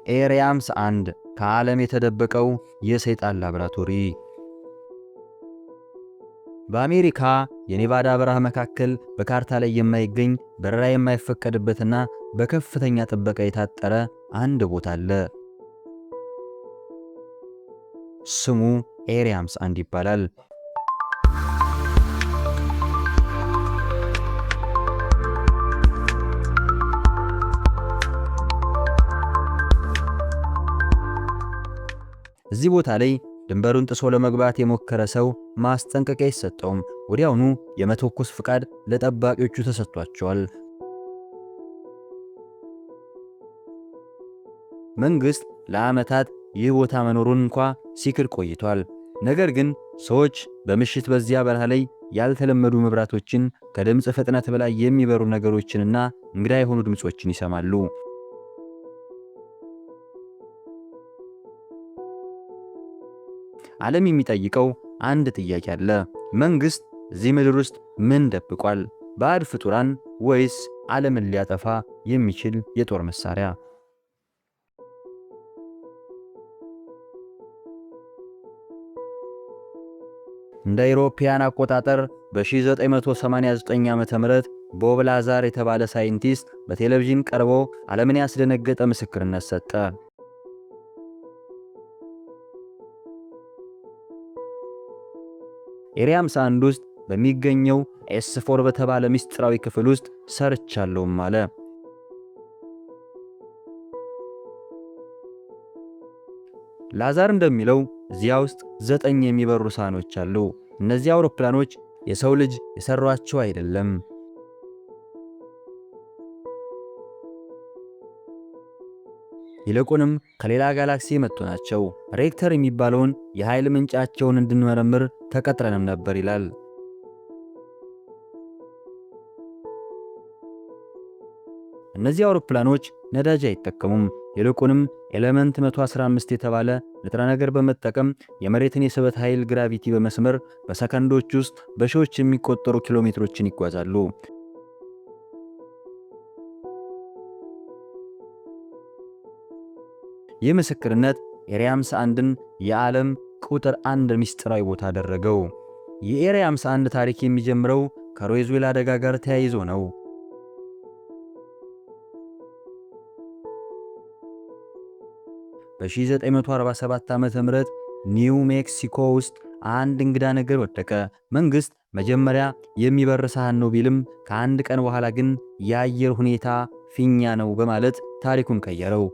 ኤሪያ 51 ከዓለም የተደበቀው የሰይጣን ላብራቶሪ። በአሜሪካ የኔቫዳ በረሃ መካከል በካርታ ላይ የማይገኝ በረራ የማይፈቀድበትና በከፍተኛ ጥበቃ የታጠረ አንድ ቦታ አለ። ስሙ ኤሪያ 51 ይባላል። እዚህ ቦታ ላይ ድንበሩን ጥሶ ለመግባት የሞከረ ሰው ማስጠንቀቂያ አይሰጠውም። ወዲያውኑ የመተኮስ ፍቃድ ለጠባቂዎቹ ተሰጥቷቸዋል። መንግስት ለዓመታት ይህ ቦታ መኖሩን እንኳ ሲክድ ቆይቷል። ነገር ግን ሰዎች በምሽት በዚያ በረሃ ላይ ያልተለመዱ መብራቶችን፣ ከድምፅ ፍጥነት በላይ የሚበሩ ነገሮችንና እንግዳ የሆኑ ድምጾችን ይሰማሉ። ዓለም የሚጠይቀው አንድ ጥያቄ አለ። መንግስት እዚህ ምድር ውስጥ ምን ደብቋል? ባዕድ ፍጡራን ወይስ ዓለምን ሊያጠፋ የሚችል የጦር መሳሪያ? እንደ አውሮፓውያን አቆጣጠር በ1989 ዓ.ም ቦብ ላዛር የተባለ ሳይንቲስት በቴሌቪዥን ቀርቦ ዓለምን ያስደነገጠ ምስክርነት ሰጠ። ኤሪያ 51 ውስጥ በሚገኘው S4 በተባለ ምስጢራዊ ክፍል ውስጥ ሰርቻለሁም አለ። ላዛር እንደሚለው እዚያ ውስጥ 9 የሚበሩ ሳህኖች አሉ። እነዚህ አውሮፕላኖች የሰው ልጅ የሰሯቸው አይደለም። ይልቁንም ከሌላ ጋላክሲ የመጡ ናቸው። ሬክተር የሚባለውን የኃይል ምንጫቸውን እንድንመረምር ተቀጥረንም ነበር ይላል። እነዚህ አውሮፕላኖች ነዳጅ አይጠቀሙም። ይልቁንም ኤሌመንት 115 የተባለ ንጥረ ነገር በመጠቀም የመሬትን የስበት ኃይል ግራቪቲ በመስመር በሰከንዶች ውስጥ በሺዎች የሚቆጠሩ ኪሎሜትሮችን ይጓዛሉ። ይህ ምስክርነት ኤሪያ 51ን የዓለም ቁጥር 1 ምስጢራዊ ቦታ አደረገው። የኤሪያ 51 ታሪክ የሚጀምረው ከሮዝዌል አደጋ ጋር ተያይዞ ነው። በ1947 ዓ.ም ኒው ሜክሲኮ ውስጥ አንድ እንግዳ ነገር ወደቀ። መንግስት መጀመሪያ የሚበር ሳህን ነው ቢልም ከአንድ ቀን በኋላ ግን የአየር ሁኔታ ፊኛ ነው በማለት ታሪኩን ቀየረው።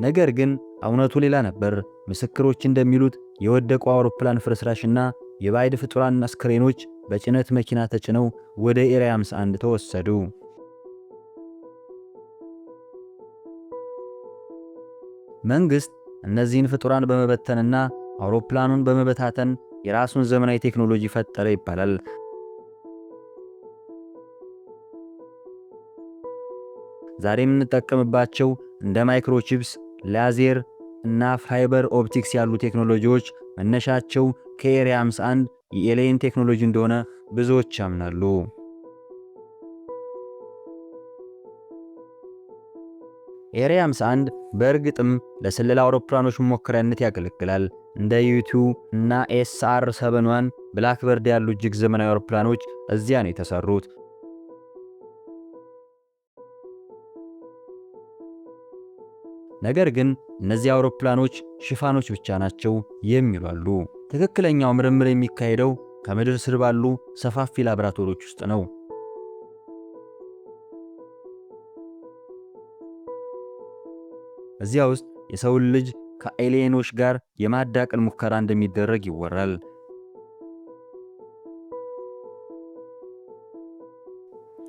ነገር ግን እውነቱ ሌላ ነበር። ምስክሮች እንደሚሉት የወደቀው አውሮፕላን ፍርስራሽና የባዕድ ፍጡራን አስክሬኖች በጭነት መኪና ተጭነው ወደ ኤሪያ 51 ተወሰዱ። መንግስት እነዚህን ፍጡራን በመበተንና አውሮፕላኑን በመበታተን የራሱን ዘመናዊ ቴክኖሎጂ ፈጠረ ይባላል። ዛሬ የምንጠቀምባቸው እንደ ማይክሮቺፕስ፣ ላዜር እና ፋይበር ኦፕቲክስ ያሉ ቴክኖሎጂዎች መነሻቸው ከኤሪያ 51 የኤሊየን ቴክኖሎጂ እንደሆነ ብዙዎች ያምናሉ። ኤሪያ 51 በእርግጥም ለስለላ አውሮፕላኖች መሞከሪያነት ያገለግላል። እንደ U2 እና SR-71 ብላክበርድ ያሉ እጅግ ዘመናዊ አውሮፕላኖች እዚያ ነው የተሰሩት። ነገር ግን እነዚህ አውሮፕላኖች ሽፋኖች ብቻ ናቸው የሚሉ አሉ። ትክክለኛው ምርምር የሚካሄደው ከምድር ስር ባሉ ሰፋፊ ላብራቶሪዎች ውስጥ ነው። እዚያ ውስጥ የሰውን ልጅ ከኤሊየኖች ጋር የማዳቀል ሙከራ እንደሚደረግ ይወራል።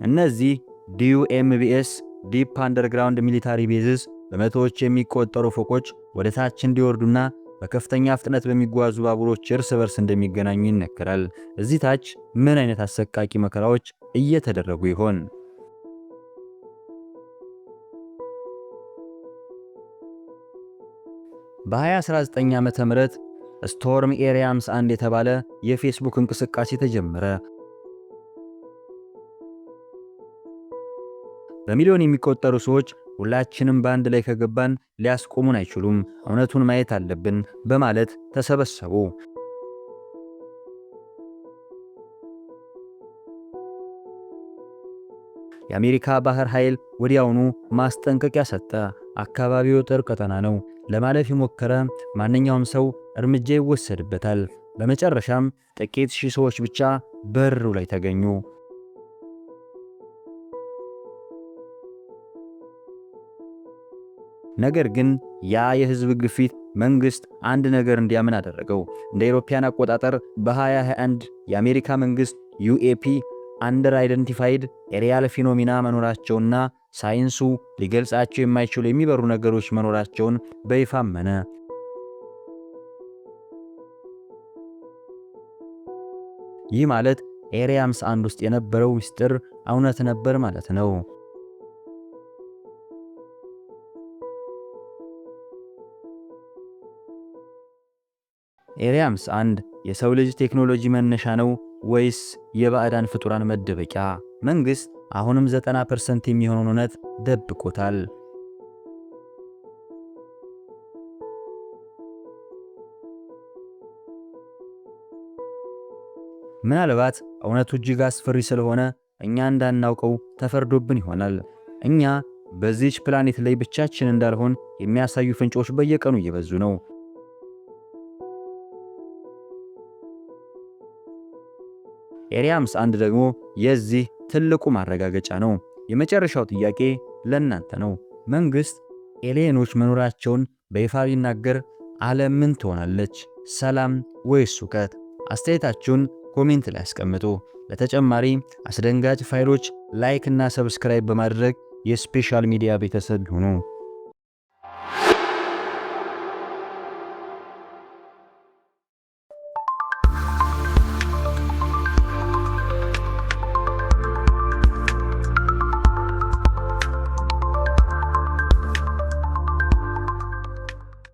እነዚህ DUMBS ዲፕ አንደርግራውንድ ሚሊታሪ ቤዝስ በመቶዎች የሚቆጠሩ ፎቆች ወደ ታች እንዲወርዱና በከፍተኛ ፍጥነት በሚጓዙ ባቡሮች እርስ በርስ እንደሚገናኙ ይነገራል። እዚህ ታች ምን አይነት አሰቃቂ መከራዎች እየተደረጉ ይሆን? በ2019 ዓመተ ምህረት ስቶርም ኤሪያ 51 የተባለ የፌስቡክ እንቅስቃሴ ተጀመረ። በሚሊዮን የሚቆጠሩ ሰዎች ሁላችንም በአንድ ላይ ከገባን ሊያስቆሙን አይችሉም፣ እውነቱን ማየት አለብን በማለት ተሰበሰቡ። የአሜሪካ ባህር ኃይል ወዲያውኑ ማስጠንቀቂያ ሰጠ። አካባቢው ጦር ቀጠና ነው። ለማለፍ የሞከረ ማንኛውም ሰው እርምጃ ይወሰድበታል። በመጨረሻም ጥቂት ሺህ ሰዎች ብቻ በሩ ላይ ተገኙ። ነገር ግን ያ የህዝብ ግፊት መንግስት አንድ ነገር እንዲያምን አደረገው። እንደ አውሮፓውያን አቆጣጠር በ2021 የአሜሪካ መንግስት ዩኤፒ አንደር አይደንቲፋይድ ኤሪያል ፊኖሚና መኖራቸውና ሳይንሱ ሊገልጻቸው የማይችሉ የሚበሩ ነገሮች መኖራቸውን በይፋ አመነ። ይህ ማለት ኤሪያ 51 ውስጥ የነበረው ምስጢር እውነት ነበር ማለት ነው። ኤሪያ 51 የሰው ልጅ ቴክኖሎጂ መነሻ ነው ወይስ የባዕዳን ፍጡራን መደበቂያ? መንግስት አሁንም 90% የሚሆነውን እውነት ደብቆታል። ምናልባት እውነቱ እጅግ አስፈሪ ስለሆነ እኛ እንዳናውቀው ተፈርዶብን ይሆናል። እኛ በዚህች ፕላኔት ላይ ብቻችን እንዳልሆን የሚያሳዩ ፍንጮች በየቀኑ እየበዙ ነው። ኤሪያ 51 ደግሞ የዚህ ትልቁ ማረጋገጫ ነው። የመጨረሻው ጥያቄ ለእናንተ ነው። መንግስት ኤሊየኖች መኖራቸውን በይፋ ቢናገር ዓለም ምን ትሆናለች? ሰላም ወይስ ሁከት? አስተያየታችሁን ኮሜንት ላይ አስቀምጡ። ለተጨማሪ አስደንጋጭ ፋይሎች ላይክ እና ሰብስክራይብ በማድረግ የስፔሻል ሚዲያ ቤተሰብ ይሁኑ።